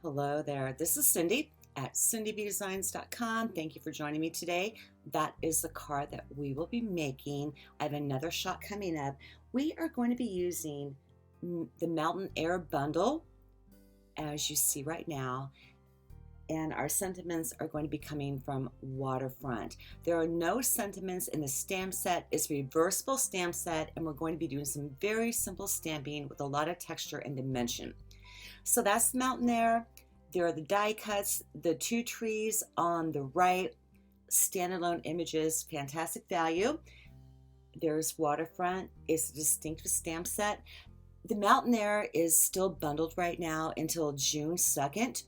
Hello there. This is Cindy at cindybdesigns.com. Thank you for joining me today. That is the card that we will be making. I have another shot coming up. We are going to be using the Mountain Air bundle, as you see right now, and our sentiments are going to be coming from Waterfront. There are no sentiments in the stamp set. It's a reversible stamp set, and we're going to be doing some very simple stamping with a lot of texture and dimension. So that's the Mountain Air. There are the die cuts, the two trees on the right, standalone images, fantastic value. There's Waterfront, it's a distinctive stamp set. The Mountain Air is still bundled right now until June 2nd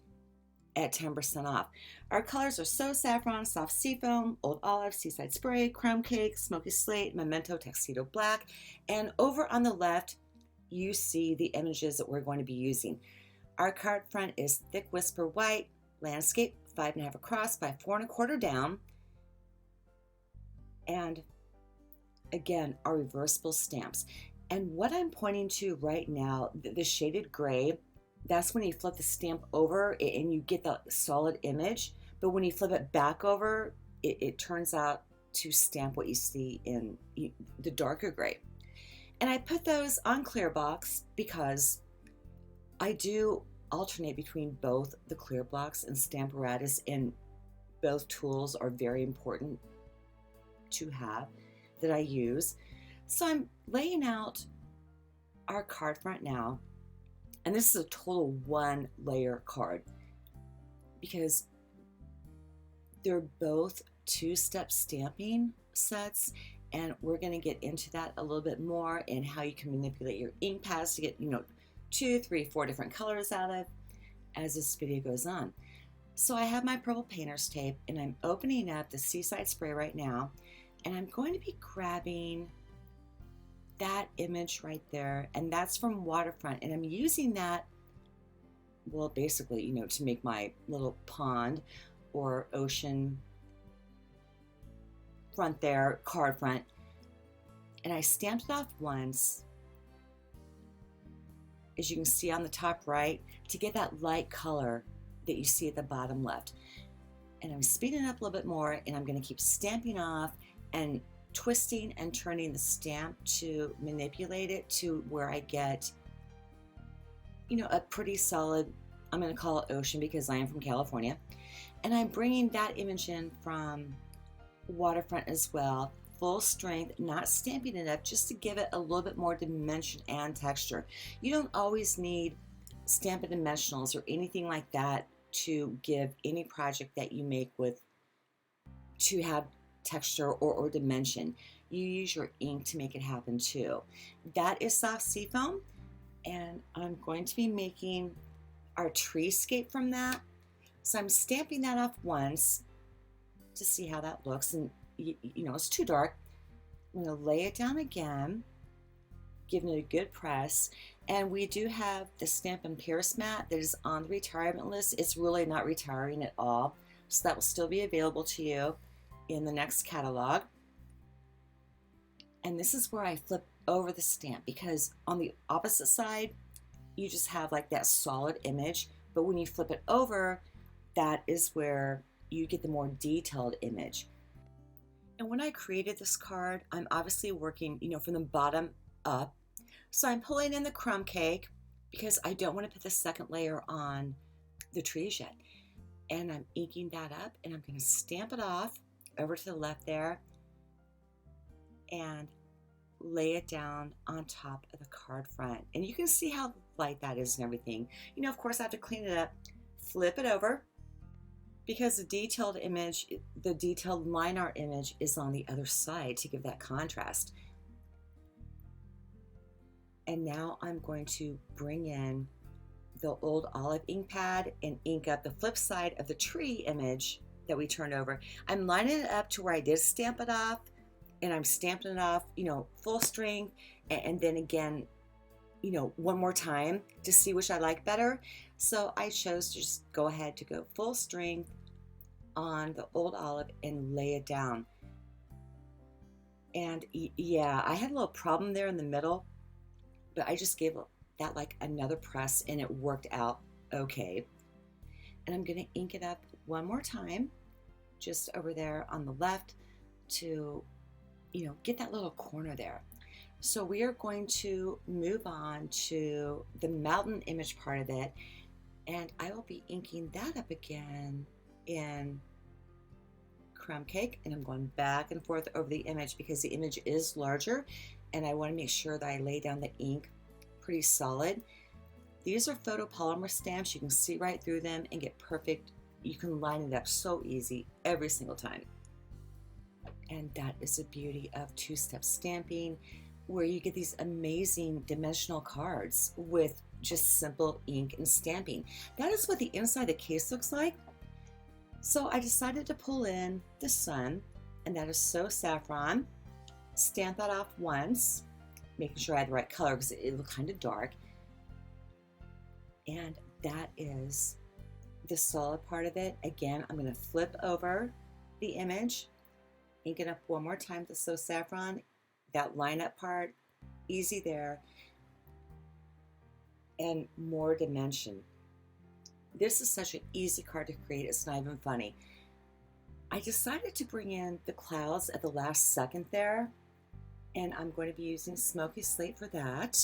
at 10% off. Our colors are So Saffron, Soft Seafoam, Old Olive, Seaside Spray, Crumb Cake, Smoky Slate, Memento, Tuxedo Black. And over on the left, you see the images that we're going to be using. Our card front is Thick Whisper White, Landscape, 5.5 across by 4.25 down. And again, our reversible stamps. And what I'm pointing to right now, the shaded gray, that's when you flip the stamp over and you get the solid image. But when you flip it back over, it turns out to stamp what you see in the darker gray. And I put those on clear box because I do alternate between both the clear blocks and Stamparatus, and both tools are very important to have that I use. So I'm laying out our card front now, and this is a total 1-layer card because they're both 2-step stamping sets, and we're going to get into that a little bit more and how you can manipulate your ink pads to get 2, 3, 4 different colors out of as this video goes on. So I have my purple painter's tape, and I'm opening up the Seaside Spray right now, and I'm going to be grabbing that image right there, and that's from Waterfront, and I'm using that, well, basically, to make my little pond or ocean front there, card front. And I stamped it off once, as you can see on the top right, to get that light color that you see at the bottom left. And I'm speeding it up a little bit more, and I'm going to keep stamping off and twisting and turning the stamp to manipulate it to where I get, a pretty solid, I'm going to call it ocean because I am from California. And I'm bringing that image in from Waterfront as well, full strength, not stamping it up, just to give it a little bit more dimension and texture. You don't always need Stampin' Dimensionals or anything like that to give any project that you make to have texture or dimension. You use your ink to make it happen too. That is Soft Seafoam, and I'm going to be making our treescape from that. So I'm stamping that off once to see how that looks, and it's too dark. I'm going to lay it down again, giving it a good press. And we do have the Stampin' Pierce mat that is on the retirement list. It's really not retiring at all, so that will still be available to you in the next catalog. And this is where I flip over the stamp, because on the opposite side you just have like that solid image, but when you flip it over, that is where you get the more detailed image. And when I created this card, I'm obviously working, from the bottom up. So I'm pulling in the crumb cake because I don't want to put the second layer on the trees yet. And I'm inking that up, and I'm going to stamp it off over to the left there and lay it down on top of the card front. And you can see how light that is and everything. Of course I have to clean it up, flip it over, because the detailed image, the detailed line art image is on the other side to give that contrast. And now I'm going to bring in the Old Olive ink pad and ink up the flip side of the tree image that we turned over. I'm lining it up to where I did stamp it off, and I'm stamping it off, full strength, and then again, one more time to see which I like better. So I chose to just go ahead to go full strength on the Old Olive and lay it down. And yeah, I had a little problem there in the middle, but I just gave that like another press, and it worked out okay. And I'm going to ink it up one more time, just over there on the left to, get that little corner there. So we are going to move on to the mountain image part of it, and I will be inking that up again in crumb cake, and I'm going back and forth over the image because the image is larger and I want to make sure that I lay down the ink pretty solid. These are photopolymer stamps. You can see right through them and get perfect. You can line it up so easy every single time. And that is the beauty of two-step stamping, where you get these amazing dimensional cards with just simple ink and stamping. That is what the inside of the case looks like. So I decided to pull in the sun, and that is So Saffron. Stamp that off once, making sure I had the right color because it looked kind of dark. And that is the solid part of it. Again, I'm going to flip over the image, ink it up one more time with the So Saffron. That line up part, easy there, and more dimension. This is such an easy card to create, it's not even funny. I decided to bring in the clouds at the last second there, and I'm going to be using Smoky Slate for that.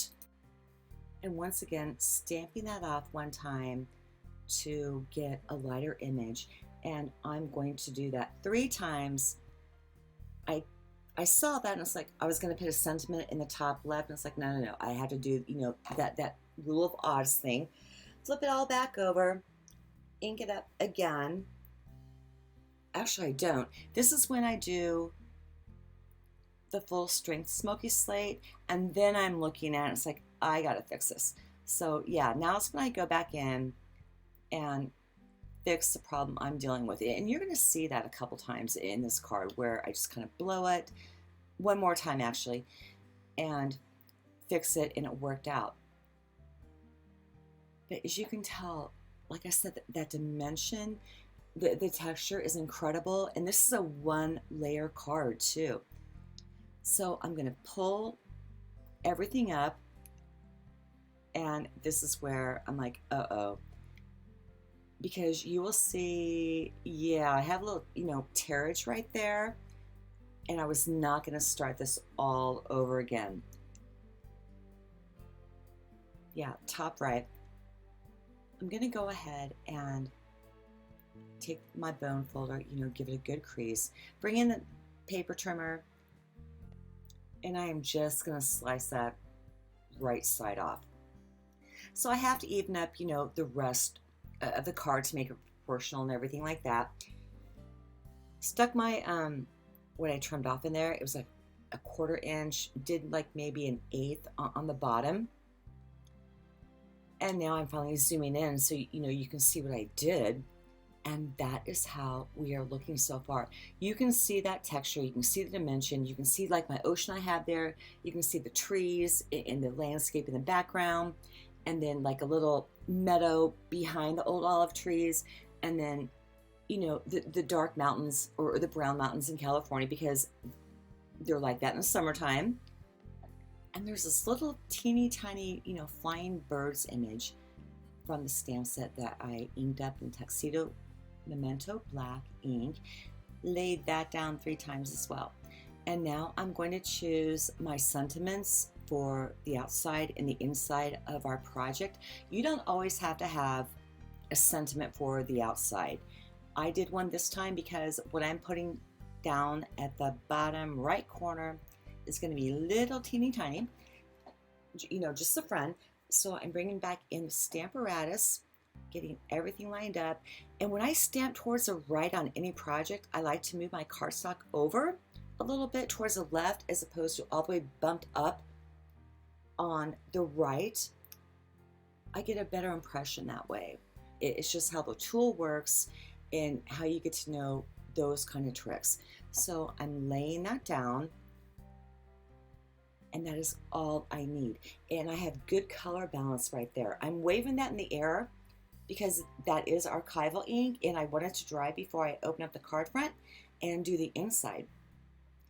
And once again, stamping that off one time to get a lighter image. And I'm going to do that 3 times. I saw that and it's like, I was going to put a sentiment in the top left, and it's like, no. I had to do, that rule of odds thing. Flip it all back over, ink it up again. Actually, I don't. This is when I do the full strength Smoky Slate, and then I'm looking at it, it's like, I gotta fix this. So yeah, now it's when I go back in and fix the problem I'm dealing with. And you're gonna see that a couple times in this card where I just kind of blow it, one more time actually, and fix it, and it worked out. But as you can tell, like I said, that dimension, the texture is incredible, and this is a 1-layer card too. So I'm going to pull everything up, and this is where I'm like, uh-oh. Because you will see, yeah, I have a little, tearage right there, and I was not going to start this all over again. Yeah, top right. I'm going to go ahead and take my bone folder, give it a good crease, bring in the paper trimmer, and I am just going to slice that right side off. So I have to even up, the rest of the card to make it proportional and everything like that. Stuck my, what I trimmed off in there, it was like a 1/4 inch, did like maybe an 1/8 on the bottom. And now I'm finally zooming in so, you can see what I did. And that is how we are looking so far. You can see that texture, you can see the dimension, you can see like my ocean I have there, you can see the trees in the landscape in the background, and then like a little meadow behind the old olive trees, and then, the dark mountains or the brown mountains in California, because they're like that in the summertime. And there's this little teeny tiny, flying birds image from the stamp set that I inked up in Tuxedo Memento Black ink, laid that down 3 times as well. And now I'm going to choose my sentiments for the outside and the inside of our project. You don't always have to have a sentiment for the outside. I did one this time because what I'm putting down at the bottom right corner is going to be little teeny tiny, just a friend. So I'm bringing back in the Stamparatus, getting everything lined up. And when I stamp towards the right on any project, I like to move my cardstock over a little bit towards the left as opposed to all the way bumped up on the right. I get a better impression that way. It's just how the tool works and how you get to know those kind of tricks. So I'm laying that down, and that is all I need. And I have good color balance right there. I'm waving that in the air because that is archival ink, and I want it to dry before I open up the card front and do the inside.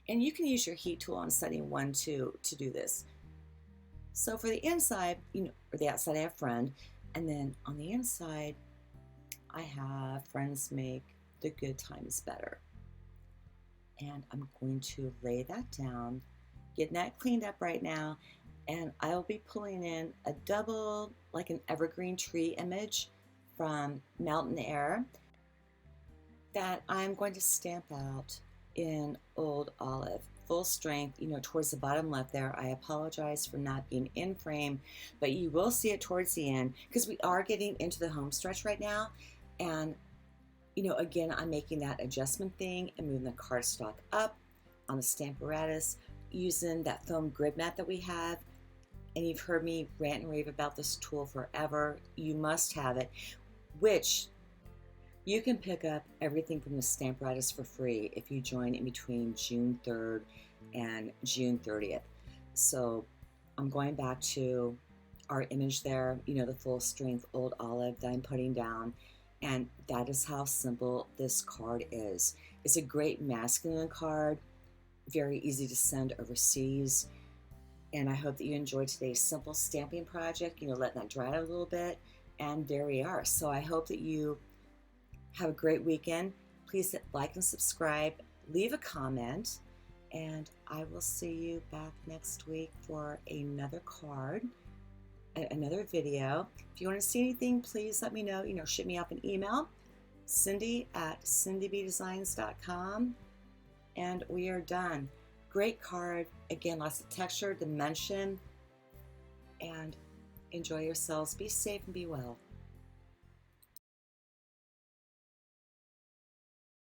And you can use your heat tool on setting 1, 2 to do this. So for the inside, or the outside, I have friend, and then on the inside, I have Friends Make the Good Times Better. And I'm going to lay that down, getting that cleaned up right now, and I will be pulling in a double, like an evergreen tree image from Mountain Air that I'm going to stamp out in Old Olive. Full strength, towards the bottom left there. I apologize for not being in frame, but you will see it towards the end because we are getting into the home stretch right now. And, again, I'm making that adjustment thing and moving the cardstock up on the Stamparatus using that foam grid mat that we have. And you've heard me rant and rave about this tool forever. You must have it, which you can pick up everything from the Stamparatus for free if you join in between June 3rd and June 30th. So I'm going back to our image there, the full strength Old Olive that I'm putting down. And that is how simple this card is. It's a great masculine card, very easy to send overseas. And I hope that you enjoyed today's simple stamping project, letting that dry out a little bit. And there we are. So I hope that you have a great weekend. Please hit like and subscribe, leave a comment, and I will see you back next week for another card, another video. If you want to see anything, please let me know. Shoot me up an email, cindy@cindybdesigns.com, and we are done. Great card. Again, lots of texture, dimension, and enjoy yourselves. Be safe and be well.